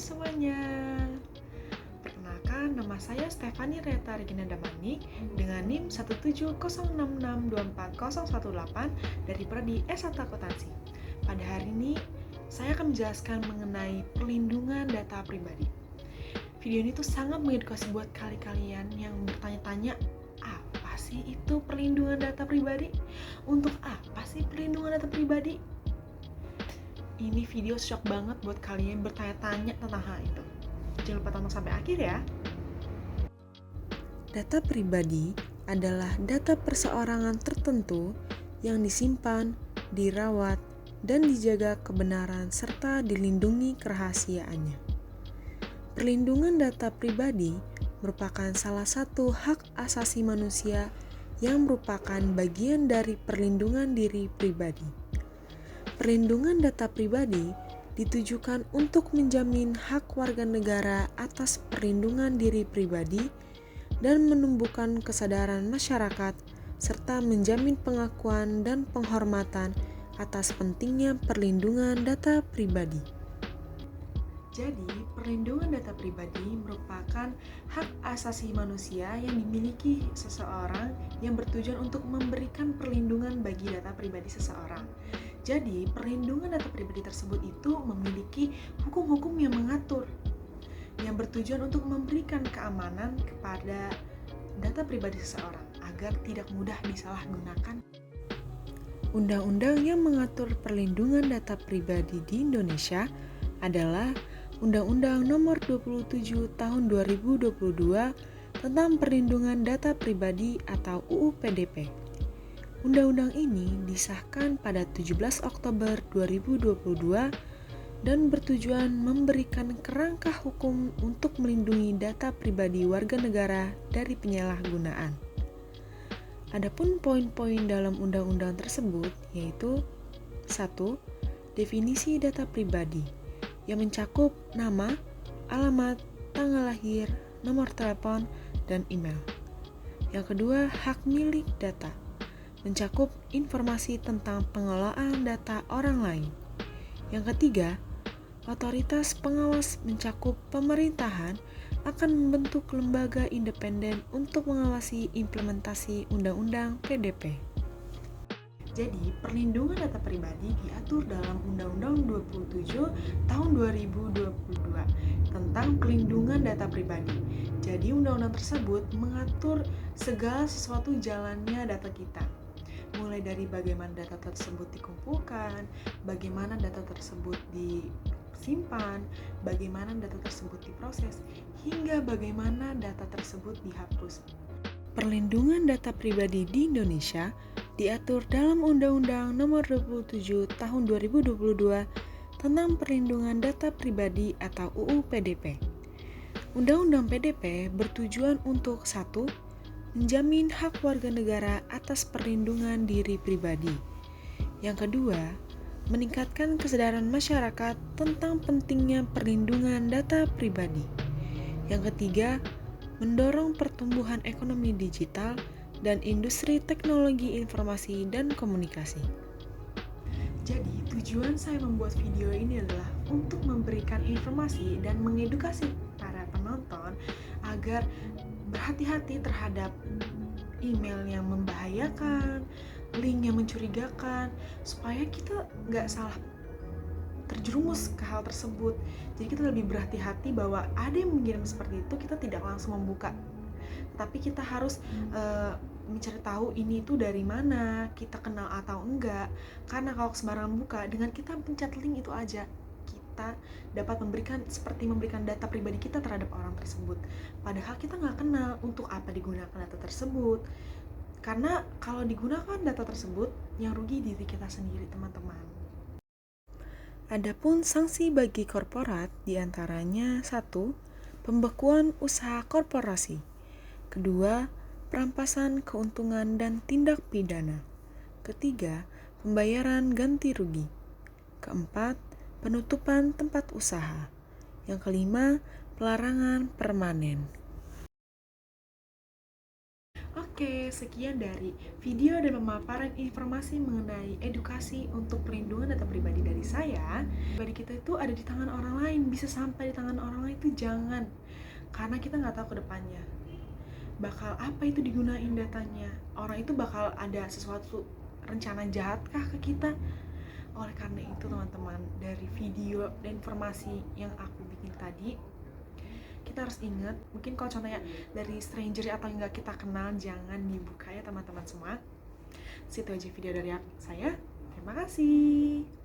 semuanya. Perkenalkan, nama saya Stefani Reta Regina Damani dengan NIM 17066240018 dari Prodi S1 Akuntansi. Pada hari ini, saya akan menjelaskan mengenai perlindungan data pribadi. Video ini tuh sangat mengedukasi buat kalian yang bertanya-tanya, apa sih itu perlindungan data pribadi? Untuk apa sih perlindungan data pribadi? Ini video shock banget buat kalian bertanya-tanya tentang hal itu. Jangan lupa tonton sampai akhir ya. Data pribadi adalah data perseorangan tertentu yang disimpan, dirawat, dan dijaga kebenaran serta dilindungi kerahasiaannya. Perlindungan data pribadi merupakan salah satu hak asasi manusia yang merupakan bagian dari perlindungan diri pribadi. Perlindungan data pribadi ditujukan untuk menjamin hak warga negara atas perlindungan diri pribadi dan menumbuhkan kesadaran masyarakat serta menjamin pengakuan dan penghormatan atas pentingnya perlindungan data pribadi. Jadi, perlindungan data pribadi merupakan hak asasi manusia yang dimiliki seseorang yang bertujuan untuk memberikan perlindungan bagi data pribadi seseorang. Jadi, perlindungan data pribadi tersebut itu memiliki hukum-hukum yang mengatur, yang bertujuan untuk memberikan keamanan kepada data pribadi seseorang agar tidak mudah disalahgunakan. Undang-undang yang mengatur perlindungan data pribadi di Indonesia adalah Undang-Undang Nomor 27 Tahun 2022 tentang Perlindungan Data Pribadi atau UU PDP. Undang-undang ini disahkan pada 17 Oktober 2022 dan bertujuan memberikan kerangka hukum untuk melindungi data pribadi warga negara dari penyalahgunaan. Adapun poin-poin dalam undang-undang tersebut yaitu 1. Definisi data pribadi yang mencakup nama, alamat, tanggal lahir, nomor telepon, dan email. Yang kedua, hak milik data mencakup informasi tentang pengelolaan data orang lain. Yang ketiga, otoritas pengawas mencakup pemerintahan akan membentuk lembaga independen untuk mengawasi implementasi Undang-Undang PDP. Jadi, perlindungan data pribadi diatur dalam Undang-Undang 27 Tahun 2022 tentang perlindungan data pribadi. Jadi, undang-undang tersebut mengatur segala sesuatu jalannya data kita. Mulai dari bagaimana data tersebut dikumpulkan, bagaimana data tersebut disimpan, bagaimana data tersebut diproses, hingga bagaimana data tersebut dihapus. Perlindungan data pribadi di Indonesia diatur dalam Undang-Undang Nomor 27 Tahun 2022 tentang Perlindungan Data Pribadi atau UU PDP. Undang-Undang PDP bertujuan untuk 1. Menjamin hak warga negara atas perlindungan diri pribadi. Yang kedua, meningkatkan kesadaran masyarakat tentang pentingnya perlindungan data pribadi. Yang ketiga, mendorong pertumbuhan ekonomi digital dan industri teknologi informasi dan komunikasi. Jadi, tujuan saya membuat video ini adalah untuk memberikan informasi dan mengedukasi para penonton agar berhati-hati terhadap email yang membahayakan, link yang mencurigakan, supaya kita nggak salah terjerumus ke hal tersebut. Jadi kita lebih berhati-hati bahwa ada yang mengirim seperti itu, kita tidak langsung membuka, tapi kita harus mencari tahu ini itu dari mana, kita kenal atau enggak. Karena kalau sembarangan buka, dengan kita pencet link itu aja, kita dapat memberikan data pribadi kita terhadap orang tersebut. Padahal kita nggak kenal untuk apa digunakan data tersebut. Karena kalau digunakan data tersebut, yang rugi diri kita sendiri, teman-teman. Adapun sanksi bagi korporat diantaranya 1. Pembekuan usaha korporasi. Kedua, perampasan keuntungan dan tindak pidana. Ketiga, pembayaran ganti rugi. Keempat, penutupan tempat usaha. Yang kelima, pelarangan permanen. Oke, sekian dari video dan pemaparan informasi mengenai edukasi untuk perlindungan data pribadi dari saya. Pribadi kita itu ada di tangan orang lain, bisa sampai di tangan orang lain itu jangan. Karena kita nggak tahu ke depannya. Bakal apa itu digunain datanya? Orang itu bakal ada sesuatu rencana jahatkah ke kita? Oleh karena itu teman-teman, dari video dan informasi yang aku bikin tadi, kita harus ingat, mungkin kalau contohnya dari stranger atau nggak kita kenal, jangan dibuka ya teman-teman semua. Situ aja video dari saya. Terima kasih.